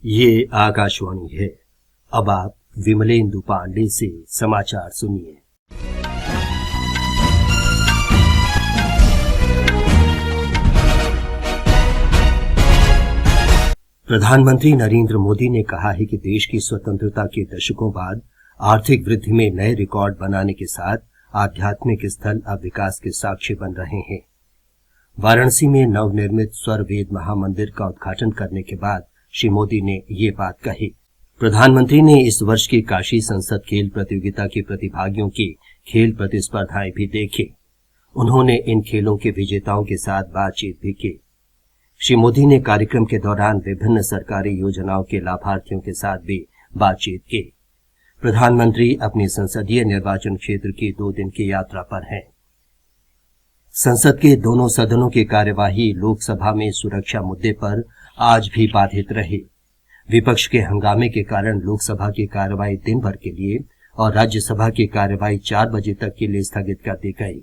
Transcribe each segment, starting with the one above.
ये आकाशवाणी है। अब आप विमलेंदु पांडे से समाचार सुनिए। प्रधानमंत्री नरेंद्र मोदी ने कहा है कि देश की स्वतंत्रता के दशकों बाद आर्थिक वृद्धि में नए रिकॉर्ड बनाने के साथ आध्यात्मिक स्थल अब विकास के साक्षी बन रहे हैं। वाराणसी में नवनिर्मित स्वर वेद महामंदिर का उद्घाटन करने के बाद श्री मोदी ने ये बात कही। प्रधानमंत्री ने इस वर्ष की काशी संसद खेल प्रतियोगिता के प्रतिभागियों की खेल प्रतिस्पर्धाएं भी देखी। उन्होंने इन खेलों के विजेताओं के साथ बातचीत भी की। श्री मोदी ने कार्यक्रम के दौरान विभिन्न सरकारी योजनाओं के लाभार्थियों के साथ भी बातचीत की। प्रधानमंत्री अपने संसदीय निर्वाचन क्षेत्र की 2 दिन की यात्रा पर हैं। संसद के दोनों सदनों की कार्यवाही लोकसभा में सुरक्षा मुद्दे पर आज भी बाधित रही। विपक्ष के हंगामे के कारण लोकसभा की कार्यवाही दिन भर के लिए और राज्यसभा की कार्यवाही 4 बजे तक के लिए स्थगित कर दी गई।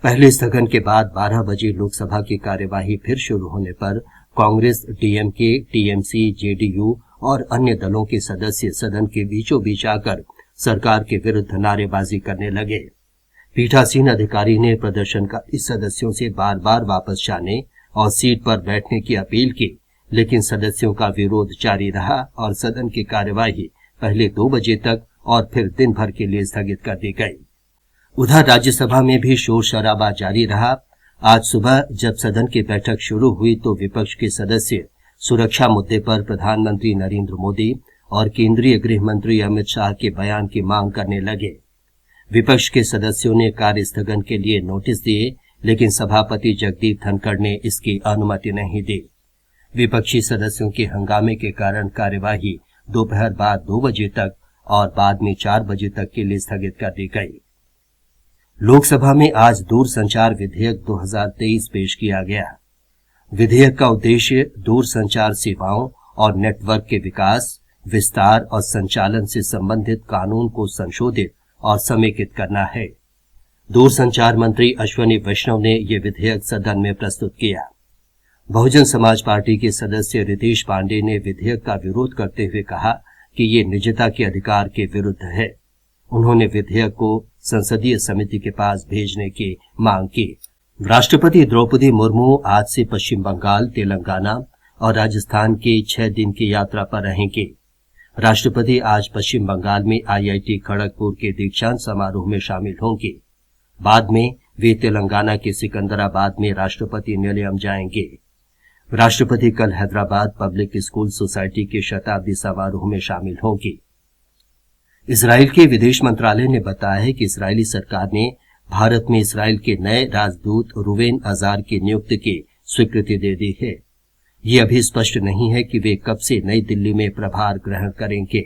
पहले स्थगन के बाद 12 बजे लोकसभा की कार्यवाही फिर शुरू होने पर कांग्रेस, डीएमके, टीएमसी, जेडीयू और अन्य दलों के सदस्य सदन के बीचों बीच आकर सरकार के विरुद्ध नारेबाजी करने लगे। पीठासीन अधिकारी ने प्रदर्शनकारी सदस्यों से बार बार वापस जाने और सीट पर बैठने की अपील की, लेकिन सदस्यों का विरोध जारी रहा और सदन की कार्यवाही पहले 2 बजे तक और फिर दिन भर के लिए स्थगित कर दी गई। उधर राज्यसभा में भी शोर शराबा जारी रहा। आज सुबह जब सदन की बैठक शुरू हुई तो विपक्ष के सदस्य सुरक्षा मुद्दे पर प्रधानमंत्री नरेंद्र मोदी और केंद्रीय गृह मंत्री अमित शाह के बयान की मांग करने लगे। विपक्ष के सदस्यों ने कार्य स्थगन के लिए नोटिस दिए, लेकिन सभापति जगदीप धनखड़ ने इसकी अनुमति नहीं दी। विपक्षी सदस्यों के हंगामे के कारण कार्यवाही दोपहर बाद 2 बजे तक और बाद में 4 बजे तक के लिए स्थगित कर दी गई। लोकसभा में आज दूरसंचार विधेयक 2023 पेश किया गया। विधेयक का उद्देश्य दूरसंचार सेवाओं और नेटवर्क के विकास, विस्तार और संचालन से संबंधित कानून को संशोधित और समेकित करना है। दूरसंचार मंत्री अश्विनी वैष्णव ने यह विधेयक सदन में प्रस्तुत किया। बहुजन समाज पार्टी के सदस्य रितेश पांडे ने विधेयक का विरोध करते हुए कहा कि ये निजता के अधिकार के विरुद्ध है। उन्होंने विधेयक को संसदीय समिति के पास भेजने की मांग की। राष्ट्रपति द्रौपदी मुर्मू आज से पश्चिम बंगाल, तेलंगाना और राजस्थान के 6 दिन की यात्रा पर रहेंगे। राष्ट्रपति आज पश्चिम बंगाल में आईआईटी खड़गपुर के दीक्षांत समारोह में शामिल होंगे। बाद में वे तेलंगाना के सिकंदराबाद में राष्ट्रपति निलयम जाएंगे। राष्ट्रपति कल हैदराबाद पब्लिक स्कूल सोसाइटी के शताब्दी समारोह में शामिल होंगे। इजराइल के विदेश मंत्रालय ने बताया है कि इजरायली सरकार ने भारत में इजराइल के नए राजदूत रुवेन अजार की नियुक्ति की स्वीकृति दे दी है। ये अभी स्पष्ट नहीं है कि वे कब से नई दिल्ली में प्रभार ग्रहण करेंगे।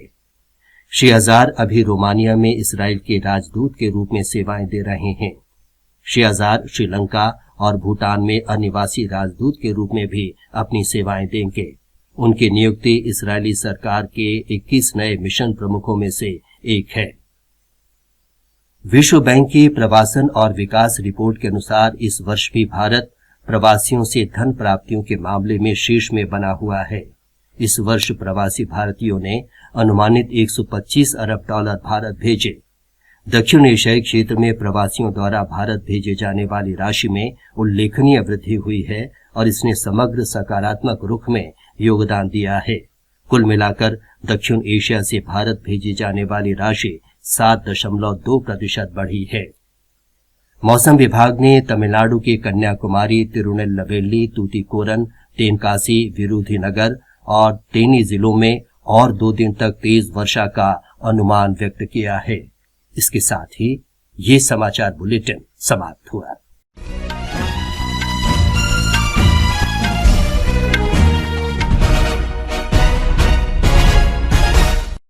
श्री अजार अभी रोमानिया में इजराइल के राजदूत के रूप में सेवाएं दे रहे हैं। श्री अजार श्रीलंका और भूटान में अनिवासी राजदूत के रूप में भी अपनी सेवाएं देंगे। उनकी नियुक्ति इजरायली सरकार के 21 नए मिशन प्रमुखों में से एक है। विश्व बैंक की प्रवासन और विकास रिपोर्ट के अनुसार इस वर्ष भी भारत प्रवासियों से धन प्राप्तियों के मामले में शीर्ष में बना हुआ है। इस वर्ष प्रवासी भारतीयों ने अनुमानित 125 अरब डॉलर भारत भेजे। दक्षिण एशियाई क्षेत्र में प्रवासियों द्वारा भारत भेजे जाने वाली राशि में उल्लेखनीय वृद्धि हुई है और इसने समग्र सकारात्मक रुख में योगदान दिया है। कुल मिलाकर दक्षिण एशिया से भारत भेजी जाने वाली राशि 7.2% बढ़ी है। मौसम विभाग ने तमिलनाडु के कन्याकुमारी, तिरुनेलवेली, तूतीकोरन, तेनकासी, विरुधुनगर और तेनी जिलों में और 2 दिन तक तेज वर्षा का अनुमान व्यक्त किया है। इसके साथ ही ये समाचार बुलेटिन समाप्त हुआ।